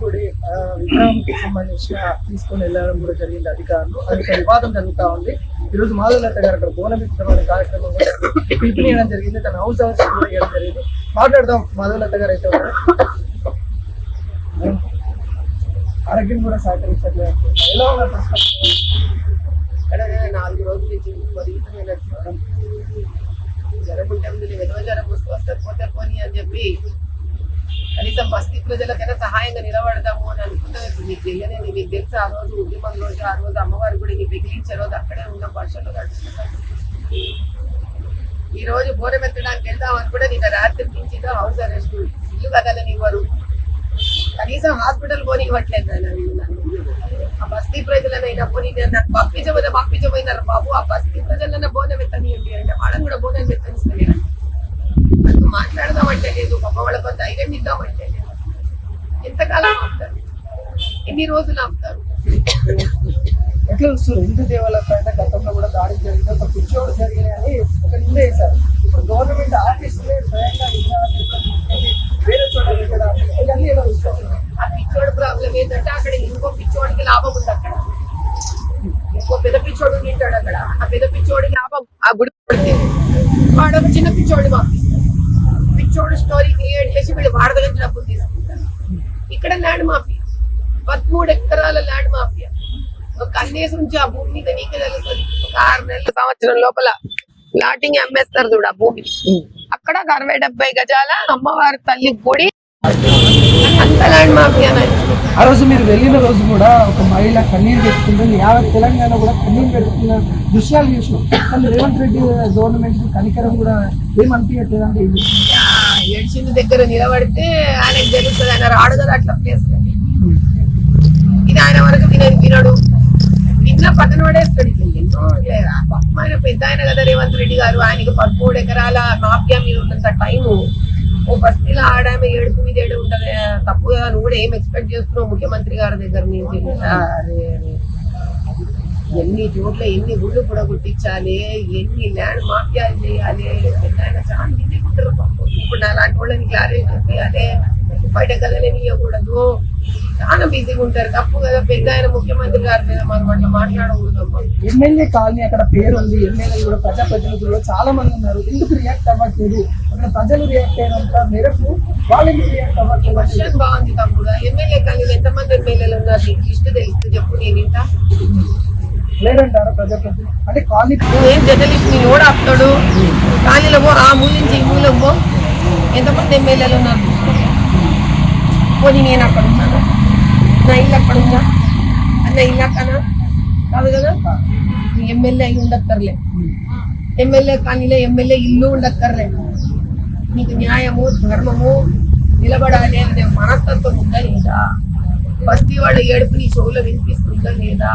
గుడి విగ్రహంకి సంబంధించిన తీసుకొని వెళ్ళడం కూడా జరిగింది అధికారులు. అది వివాదం జరుగుతా ఉంది. ఈ రోజు మాధవలత గారు అక్కడ బోనమిత్రమైన కార్యక్రమం పిలుపునియడం జరిగింది. తన హౌస్ కూడా ఇవ్వడం జరిగింది. మాట్లాడదాం మాధవలత గారు అయితే ఆరోగ్యం కూడా సహకరించట్లేదు. ఎలా ఉన్నారు? ఇక్కడ 4 రోజుల నుంచి విపరీతమైన జ్వరం ఉంటుంది. విధవ జ్వరం వస్తే పోతే పోనీ అని చెప్పి కనీసం బస్తీ ప్రజలకైనా సహాయంగా నిలబడదాము అని అనుకుంటే మీకు తెలియలేదు. మీకు తెలుసు ఆ రోజు ఉద్యమం రోజు, ఆ రోజు అమ్మవారి గుడిని పిగిలించే రోజు అక్కడే ఉన్న వర్షంలో గడుచుకుంటాం. ఈ రోజు బోనం ఎత్తడానికి వెళ్దాం అని కూడా నిన్న రాత్రి నుంచి హౌస్ అరెస్ట్, ఇల్లు కదలనివ్వరు, కనీసం హాస్పిటల్ పోనీ ఇవ్వట్లేదు. ఆ బస్తీ ప్రజలనైనా పోనీ నాకు పంపించబోయినారు బాబు. ఆ బస్తీ ప్రజలైనా బోనం ఎత్తనియండి అంటే వాళ్ళని కూడా బోనం ఎత్తనిస్తలేరు. నాకు మాట్లాడదామంటే లేదు, పాప వాళ్ళకు ధైర్యం ఇద్దామంటే లేదు. ఎంతకాలం ఆపుతారు? ఎన్ని రోజులు ఆపుతారు? ఎట్లా చూస్తారు? హిందూ దేవాలయం పైన గతంలో కూడా దాడి జరిగింది, ఒక పిచ్చోడు జరిగినాయని ఒక నింద వేశారు. ఇప్పుడు గవర్నమెంట్ ఆఫీసులే స్వయంగా వేరే చోట ఇవన్నీ ఎలా చూస్తారు? ఆ పిచ్చోడు ప్రాబ్లం ఏంటంటే అక్కడ ఇంకో పిచ్చోడికి లాభం ఉంది. అక్కడ ఇంకో పెద్ద పిచ్చోడు తింటాడు. అక్కడ ఆ పెద్ద పిచ్చోడికి లాభం ఆ గుడి పడితే వాడు ఒక చిన్న పిచ్చోడిని పంపిస్తాడు. పిచ్చోడు స్టోరీ క్రియేట్ చేసి వీళ్ళు వాడి దగ్గర డబ్బులు తీసుకుంటారు. ఇక్కడ ల్యాండ్ మాఫియా, 13 ఎకరాల ల్యాండ్ మాఫియా. ఒక అన్నేసి నుంచి ఆ భూమి మీద నీకే తెలుస్తుంది. 6 నెలల సంవత్సరం లోపల లాటింగ్ అమ్మేస్తారు చూడు ఆ భూమి. అక్కడ 60-70 గజాల అమ్మవారి తల్లి గుడి, అంత ల్యాండ్ మాఫియా. ఆ రోజు మీరు వెళ్ళిన రోజు కూడా ఒక మహిళ కన్నీరు పెట్టుకుంటుంది. యావత్ తెలంగాణ కూడా కన్నీరు పెట్టుకున్న దృశ్యాలు చూసినాం. కానీ రేవంత్ రెడ్డి గవర్నమెంట్ కనికరం కూడా ఏమనిపించట్లేదు అంటే ఏడ్చింది దగ్గర నిలబడితే ఆయన తెలుస్తుంది. ఆయన రాడు కదా అట్లా ప్లేస్. ఇది ఆయన వరకు వినడు, నిన్న పక్కన పడేస్తాడు. ఎన్నో ఆయన పెద్ద ఆయన కదా రేవంత్ రెడ్డి గారు. ఆయనకి 13 ఎకరాల మాఫియా మీద ఉన్నంత టైము ఓ బస్తీలో ఆడామె ఏడుపు మీద ఏడు ఉంటది. తప్పు కదా, నువ్వు కూడా ఏం ఎక్స్పెక్ట్ చేస్తున్నావు ముఖ్యమంత్రి గారి దగ్గర నుంచి? ఎన్ని చోట్ల ఎన్ని గుళ్ళు కూడా గుట్టించాలి, ఎన్ని ల్యాండ్ మాఫియాలు చేయాలి. పెద్ద ఆయన చాలా బిజీగా ఉంటారు. ఇప్పుడు అలాంటి వాళ్ళని క్లారిటీ చెప్పాలి, బయట కదలనియకూడదు, చాలా బిజీగా ఉంటారు. తప్పు కదా, పెద్ద ఆయన ముఖ్యమంత్రి గారి మీద మనం అట్లా మాట్లాడకూడదు. ఎమ్మెల్యే కాలనీ అక్కడ పేరు ఉంది, ఎమ్మెల్యేలు కూడా ప్రజాప్రతినిధులు చాలా మంది ఉన్నారు. ఎందుకు రియాక్ట్ అవ్వట్లేదు? అక్కడ ప్రజలు రియాక్ట్ అయినంత మేరకు వాళ్ళకి రియాక్ట్ అవ్వట్లేదు. క్వశ్చన్ బాగుంది తమ్ముడు. ఎమ్మెల్యే కాలనీలో ఎంతమంది ఎమ్మెల్యేలు ఉన్నారు? నీకు లిస్ట్ తెలుస్తూ చెప్పు. నేను ఇంటా లేదంటారా ప్రజాప్రతినిధులు? అంటే కాలనీ ఏం జర్నలిస్ట్ ని కూడా ఆపుతాడు. కాలనీలో ఆ మూల నుంచి ఈ మూల ఎంతమంది ఎమ్మెల్యేలు ఉన్నారు? పోనీ నేను అక్కడ ఉన్నాను, నా ఇల్లు అక్కడ ఉందా? అన్న ఇల్లు అక్కనా కాదు కదా. ఎమ్మెల్యే అయి ఉండక్కర్లే, ఎమ్మెల్యే కాలనీలో ఎమ్మెల్యే ఇల్లు ఉండక్కర్లే. నీకు న్యాయము ధర్మము నిలబడాలి అనే మనస్తత్వం ఉందా లేదా? బస్తీ వాళ్ళ ఏడుపు నీ చెవులో వినిపిస్తుందా లేదా?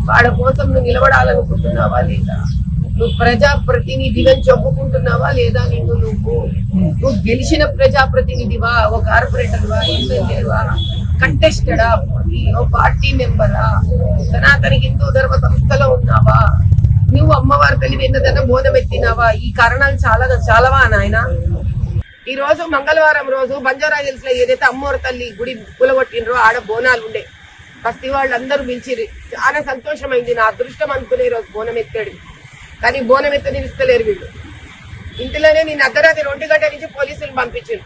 వాళ్ళ కోసం నువ్వు నిలబడాలనుకుంటున్నావా లేదా? నువ్వు ప్రజాప్రతినిధిగా చెప్పుకుంటున్నావా లేదా? నువ్వు గెలిచిన ప్రజాప్రతినిధివా? ఓ కార్పొరేటర్వా, ఎమ్మెల్యేవా, కంటెస్టెడా, ఓ పార్టీ మెంబరా, సనాతన హిందూ ధర్మ సంస్థలో ఉన్నావా? నువ్వు అమ్మవారి తల్లి వెన్నదన్న బోధం ఎత్తినావా? ఈ కారణాలు చాలావా నాయన? ఈ రోజు మంగళవారం రోజు బంజారా హిల్స్ లో ఏదైతే అమ్మవారి తల్లి గుడి కూలగొట్టినరో ఆడ బోనాలు ఉండే. బస్తీ వాళ్ళందరూ పిలిచిరి. చాలా సంతోషమైంది. నా అదృష్టం అనుకునే రోజు బోనం ఎత్తాడు. కానీ బోనం ఎత్తనిస్తలేరు వీళ్ళు. ఇంటిలోనే నేను అర్ధరాత్రి 1 గంట నుంచి పోలీసులు పంపించారు.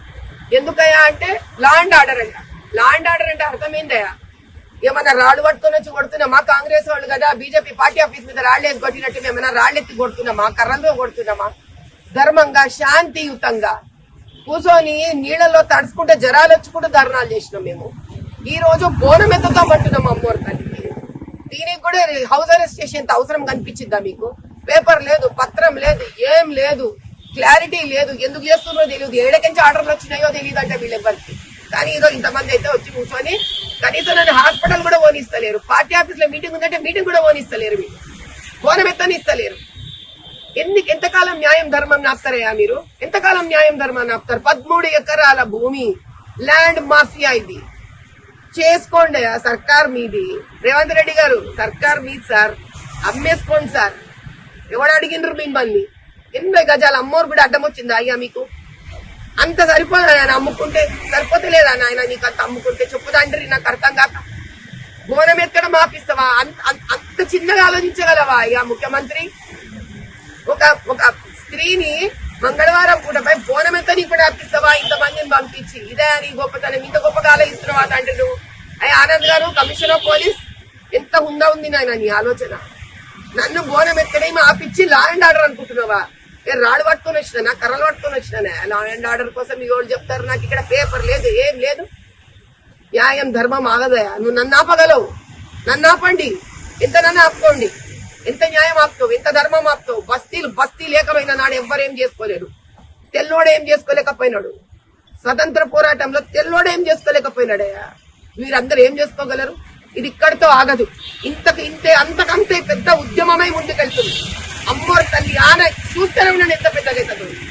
ఎందుకయ్యా అంటే లాండ్ ఆర్డర్ అంట. లాండ్ ఆర్డర్ అంటే అర్థమైందయ్యా? ఏమన్నా రాళ్ళు పట్టుకొని వచ్చి కొడుతున్నామా? కాంగ్రెస్ వాళ్ళు కదా బీజేపీ పార్టీ ఆఫీస్ మీద రాళ్ళు వేసి కొట్టినట్టు ఏమైనా రాళ్ళెత్తి కొడుతున్నామా? కర్రలతో కొడుతున్నామా? ధర్మంగా శాంతియుతంగా కూర్చొని నీళ్లలో తడుచుకుంటే జరాలు వచ్చుకుంటూ ధర్నాలు చేసినాం మేము. ఈ రోజు బోనం ఎత్తుతామంటున్నాం అమ్మవారి తల్లికి. దీనికి కూడా హౌస్ అరెస్ట్ చేసేంత అవసరం కనిపించిందా మీకు? పేపర్ లేదు, పత్రం లేదు, ఏం లేదు, క్లారిటీ లేదు. ఎందుకు చేస్తున్నారో తెలియదు. ఏడకించి ఆర్డర్లు వచ్చినాయో తెలియదు అంటే వీళ్ళెవ్వరికి. కానీ ఈరోజు ఇంతమంది అయితే వచ్చి కూర్చొని కనీసం నన్ను హాస్పిటల్ కూడా పోనిస్తలేరు. పార్టీ ఆఫీస్ లో మీటింగ్ ఉందంటే మీటింగ్ కూడా పోనిస్తలేరు. వీళ్ళు బోనం ఎత్తనిస్తలేరు. ఎంతకాలం న్యాయం ధర్మం నాపుతారయ్యా మీరు? ఎంతకాలం న్యాయం ధర్మాన్ని ఆపుతారు? 13 ఎకరాల భూమి ల్యాండ్ మాఫియా ఇది. చేసుకోండి, సర్కార్ మీది. రేవంత్ రెడ్డి గారు సర్కార్ మీది సార్, అమ్మేసుకోండి సార్. ఎవడు అడిగినరు మిమ్మల్ని? 80 గజాల అమ్మోరు కూడా అడ్డం వచ్చిందా అయ్యా మీకు? అంత సరిపోదా ఆయన అమ్ముకుంటే? సరిపోతలేదా నాయన నీకు అంత అమ్ముకుంటే? చెప్పు తండ్రి, నాకు అర్థం కాక. బోనం ఎక్కడ మాపిస్తావా? అంత చిన్నగా ఆలోచించగలవా ఇక ముఖ్యమంత్రి? ఒక స్త్రీని మంగళవారం పూటపై బోనం ఎంత నీకు కూడా అప్పిస్తావా? ఇంతమందిని పంపించి ఇదే నీ గొప్పతనం. ఇంత గొప్పగా ఆలోచిస్తున్నావా తండ్రి నువ్వు? అయ్యా ఆనంద్ గారు, కమిషనర్ ఆఫ్ పోలీస్, ఎంత హుందా ఉంది నాయన నీ ఆలోచన. నన్ను బోనం ఎక్కడేమో ఆపిచ్చి లా అండ్ ఆర్డర్ అనుకుంటున్నావా? రాళ్ళు పట్టుకొని వచ్చినా, కర్రలు పట్టుకొని వచ్చినా లా అండ్ ఆర్డర్ కోసం మీ వాళ్ళు చెప్తారు. నాకు ఇక్కడ పేపర్ లేదు, ఏం లేదు. న్యాయం ధర్మం ఆగదయా? నువ్వు నన్ను ఆపగలవు, నన్ను ఆపండి. ఎంత నన్ను ఆపుకోండి, ఎంత న్యాయం ఆపుతావు, ఎంత ధర్మం ఆపుతావు. బస్తీలు ఏకమైన నాడు ఎవ్వరేం చేసుకోలేరు. తెల్లోడేం చేసుకోలేకపోయినాడు. స్వతంత్ర పోరాటంలో తెల్లోడేం చేసుకోలేకపోయినాడయ్యా. మీరందరూ ఏం చేసుకోగలరు? ఇది ఇక్కడితో ఆగదు. అంతకంతే పెద్ద ఉద్యమమై ముందుకెళ్తుంది. అమ్మోరు తల్లి ఆన చూస్తేనే ఉన్నాను ఎంత పెద్దగా అవుతుంది.